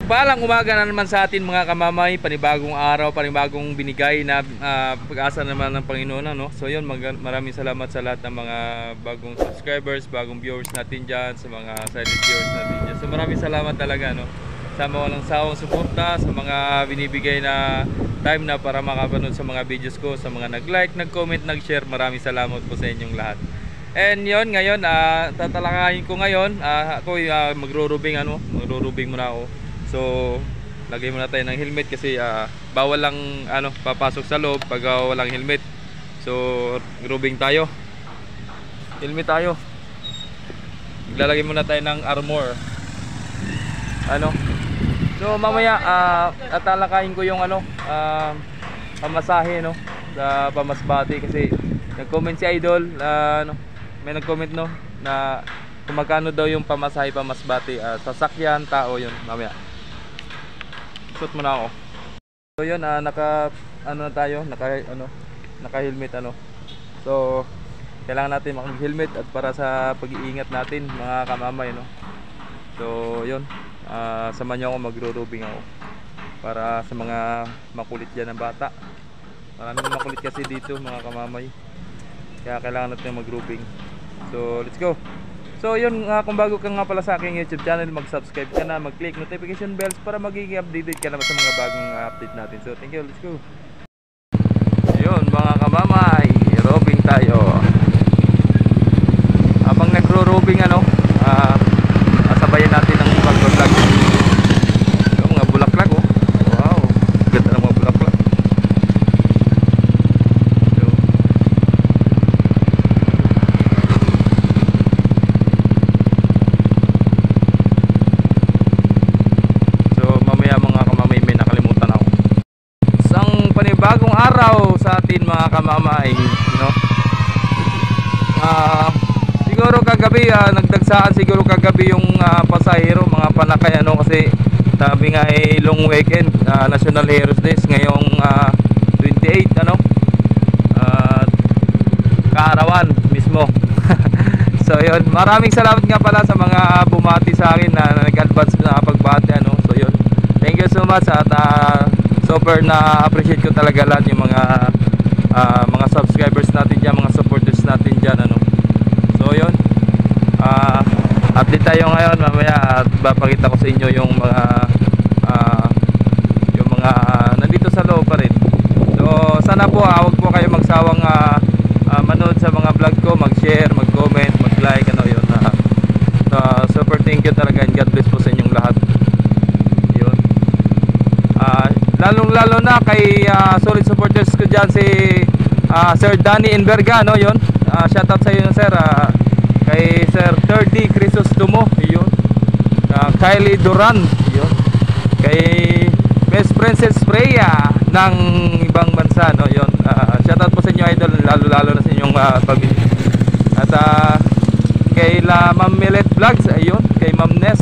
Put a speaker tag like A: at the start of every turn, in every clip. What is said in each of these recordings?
A: Mapagpalang umaga na naman sa atin mga kamamay, panibagong araw, panibagong binigay na pag-asa naman ng Panginoon, no? So yun, maraming salamat sa lahat ng mga bagong subscribers, bagong viewers natin dyan, sa mga silent viewers natin dyan. So maraming salamat talaga, no? Sa mga walang sawang suporta, sa mga binibigay na time na para makapanood sa mga videos ko, sa mga nag-like, nag-comment, nag-share, maraming salamat po sa inyong lahat. And yun, ngayon, tatalakayin ko ngayon, ako magro-rubing muna ako. So, lagay muna tayo ng helmet kasi bawal lang papasok sa loob pag walang helmet. So, rubing tayo. Helmet tayo. Lalagay muna tayo ng armor. So, mamaya tatalakayin ko yung pamasahe sa Pamasbate kasi nag-comment si Idol, may nag-comment na kung magkano daw yung pamasahe Pamasbate, sasakyan, tao yun mamaya. Shoot muna ako. So yun, naka helmet So kailangan natin mag-helmet at para sa pag-iingat natin mga kamamay, So yun, samahan niyo ako, magro-rubing ako para sa mga makulit diyan na bata. Maraming makulit kasi dito mga kamamay. Kaya kailangan natin mag-rubing. So let's go. So yun, kung bago ka nga pala sa aking YouTube channel, mag-subscribe ka na, mag-click notification bells para magiging updated ka naman sa mga bagong update natin. So thank you, let's go. Yun mga kamamay, robing tayo. Habang nagro-robing sabayan natin ang pag-vlog. So mga bulaklak wow, ganda ng mga bulaklak. Bagong araw sa atin mga kamamay, siguro kagabi nagdagsaan siguro kagabi yung pasahero, mga panakay kasi sabi nga long weekend, National Heroes Days ngayong 28 kaarawan mismo. So yun, maraming salamat nga pala sa mga bumati sa akin na nag-advance na pagbati So yun, thank you so much at super na appreciate ko talaga lahat yung mga subscribers natin diyan, mga supporters natin diyan So yun, update tayo ngayon mamaya at papakita ko sa inyo yung mga nandito sa loob pa rin. So sana po huwag po kayo magsawang manood sa mga vlog ko, mag-share, mag-comment, mag-like yun. Super thank you talaga and God bless po sa inyong lahat. Lalong-lalo na kay solid supporters ko dyan, si Sir Danny Enverga, yun. Shoutout sa iyo sir. Kay Sir 30 Crisostomo, yun. Kylie Duran, yun. Kay Miss Princess Freya ng ibang bansa, yun. Shoutout po sa inyo idol, lalo-lalo na sa inyong pamilya. At kay Ma'am Millet Vlogs, ayun. Kay Ma'am Ness,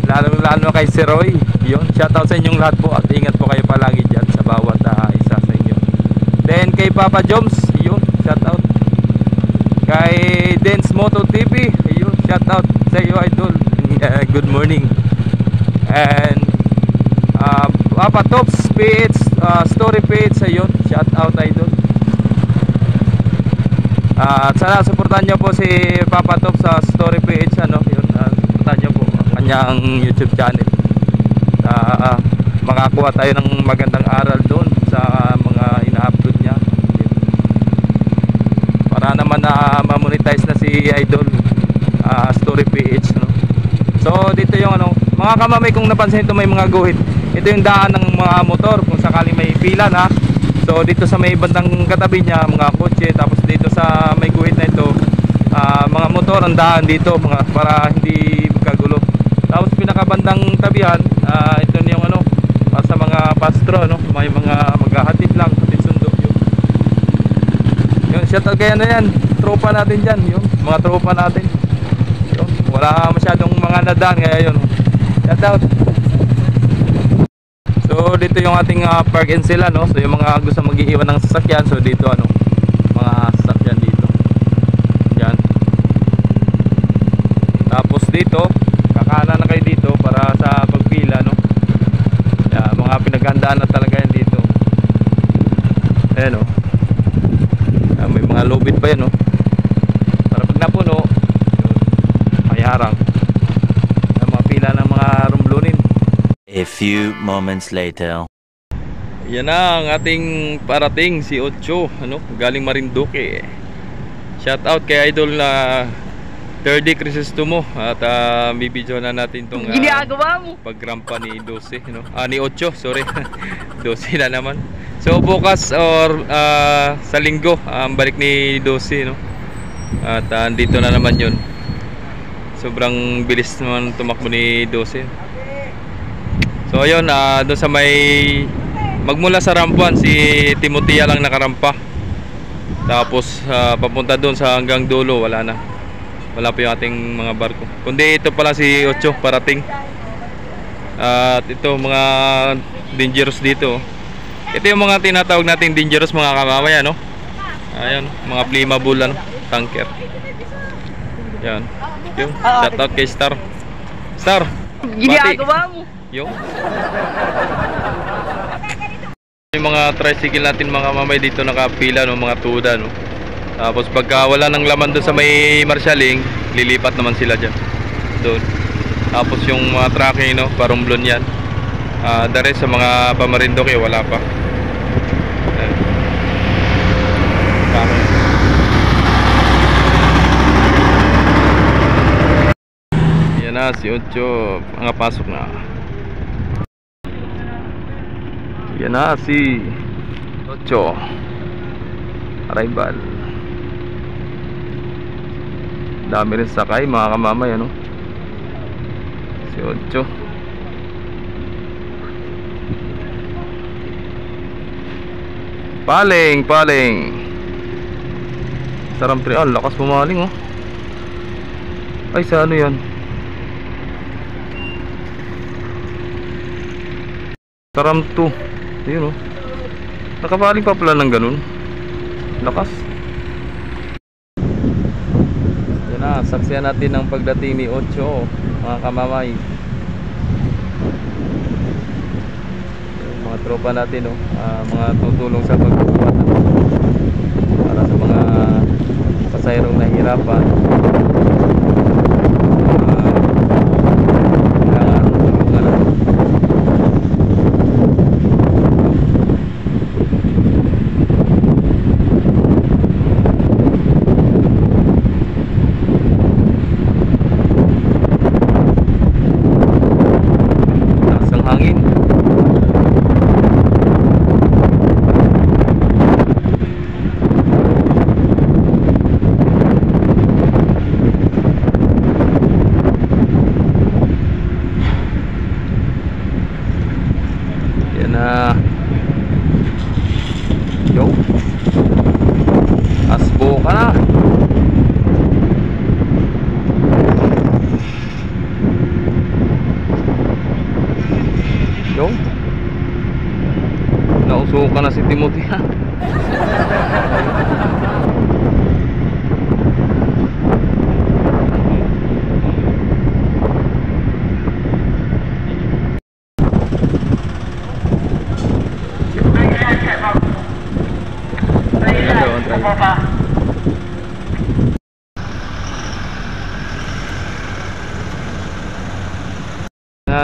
A: lalo kay si Roy, yun. Shoutout sa inyong lahat po at ingat po kayo palagi dyan sa bawat isa sa inyo. Then kay Papa Joms, yun, shoutout. Kay Dance Moto TV, yun, shoutout sa iyo idol. Good morning. And Papa Tops PH Story page, yun, shoutout idol. At sana supportan nyo po si Papa Tops sa Story page, yun, supportan nyo po kanyang YouTube channel. Makakuha tayo ng magandang aral doon sa mga ina-upload niya para naman na ma-monetize na si Idol Story PH, So dito yung mga kamamay, kung napansin ito may mga guhit, ito yung daan ng mga motor kung sakali may pila na. So dito sa may bandang katabi niya mga kotse, tapos dito sa may guhit na ito mga motor ang daan dito para hindi magkagulo. Tapos pinakabandang tabihan, ito yung sa mga pastro, may mga maghahatid lang, hatid sundo yun. Shoutout kaya yan, tropa natin dyan, yun, mga tropa natin yun. Wala masyadong mga nadaan, kaya yun, shoutout. So dito yung ating park and sale, so yung mga gusto mag-iiwan ng sasakyan, so dito mga sasakyan dito yan. Tapos dito kakanan na kayo dito para sa pagpila, Ayan o. May mga lubid pa yan o. Para pag napuno, may harang. Mga pila ng mga rumblunin.
B: A few moments later.
A: Yan na ang ating parating, si Ocho, ano, galing Marinduque. Shout out kay Idol na 3D Crisostomo. At bibidyo na natin itong pagrampa ni 12, no? Ni 8, sorry. 12 na naman. So bukas or sa linggo balik ni 12, no? At andito na naman yun. Sobrang bilis naman tumakbo ni 12. So ayun, doon sa may magmula sa rampuan, si Timotea lang nakarampa. Tapos papunta doon sa hanggang dulo, wala na. Wala pa yung ating mga barko. Kundi ito pala si 8 parating. At ito mga dangerous dito. Ito yung mga tinatawag nating dangerous mga kamamaya, no? Ayan, mga flammable, ano, tanker. Yan. Yung shout out kay Star. Star,
C: ginagawa mo.
A: Yung mga tricycle natin mga mamay dito nakapila, no, mga tuda, no. Tapos pagka wala ng laman doon sa may marshaling, lilipat naman sila dyan doon. Tapos yung mga tracking, no, parumblon yan. The rest sa mga Pamarinduque wala pa. Yan na si Ocho, pasok na. Yan na si Ocho, arrival. Dami rin sakay mga kamamay, ano, si Ocho. Paling Saram 3, lakas pumaling, oh. Ay, sa ano yan? Saram 2. Ayun, oh. Nakapaling pa pala ng ganun. Lakas. Yan na, saksiyan natin ang pagdating ni Ocho, mga kamamay. Yung mga tropa natin, oh, mga tutulong sa pagbubuhat para sa mga pasayerong nahihirapan. Yo, asbo ka na. Yo, nausukan na si Timotea.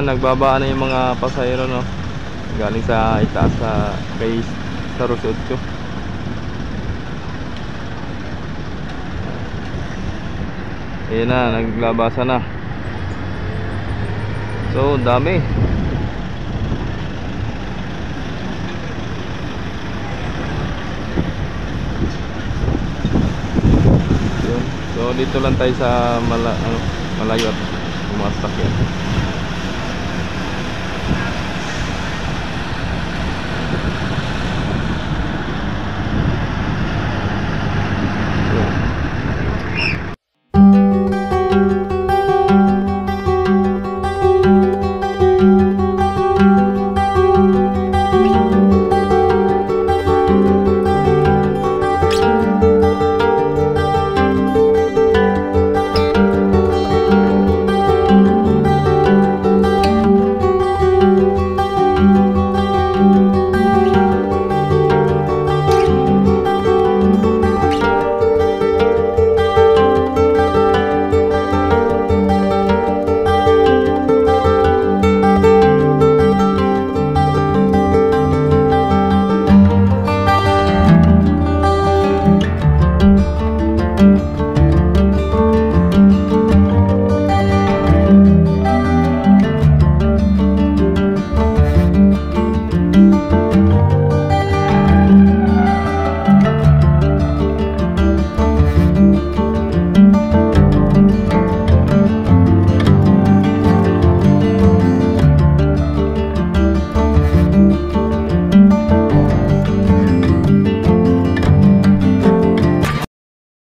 A: Nagbabaan na yung mga pasahero, no, galing sa itaas sa kay sa Rosotcho. Ayan na, naglabasan na. So dami. So dito lang tayo sa malayo at umastak yan.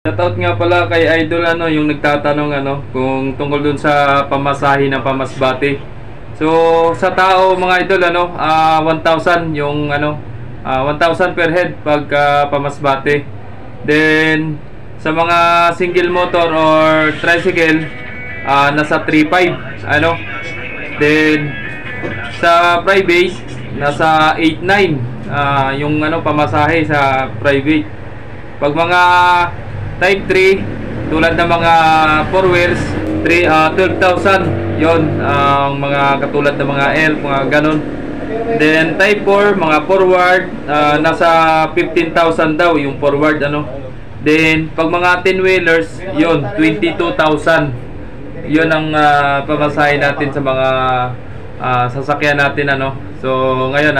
A: Shoutout nga pala kay Idol yung nagtatanong kung tungkol dun sa pamasahe ng Pamasbate. So sa tao mga idol 1,000 yung 1,000 per head pag Pamasbate. Then sa mga single motor or tricycle nasa 3,500 Then sa private nasa 8,900 yung pamasahe sa private. Pag mga Type 3 tulad ng mga 4 wheels 12,000 yon ang mga katulad ng mga L, mga ganon. Then Type 4 mga forward nasa 15,000 daw yung forward Then pag mga 10 wheelers yon 22,000 yon ang pamasahe natin sa mga sasakyan natin So ngayon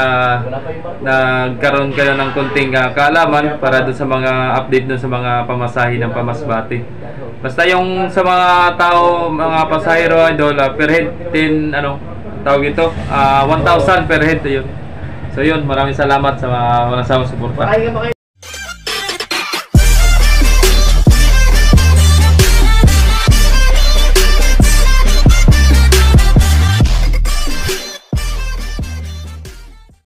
A: nagkaroon kayo ng konting kaalaman para doon sa mga update doon sa mga pamasahe ng Pamasbate. Basta yung sa mga tao, mga pasahero idol, per head 10 tawag ito 1,000 per head yun. So yun, maraming salamat sa mga walang sawang suporta.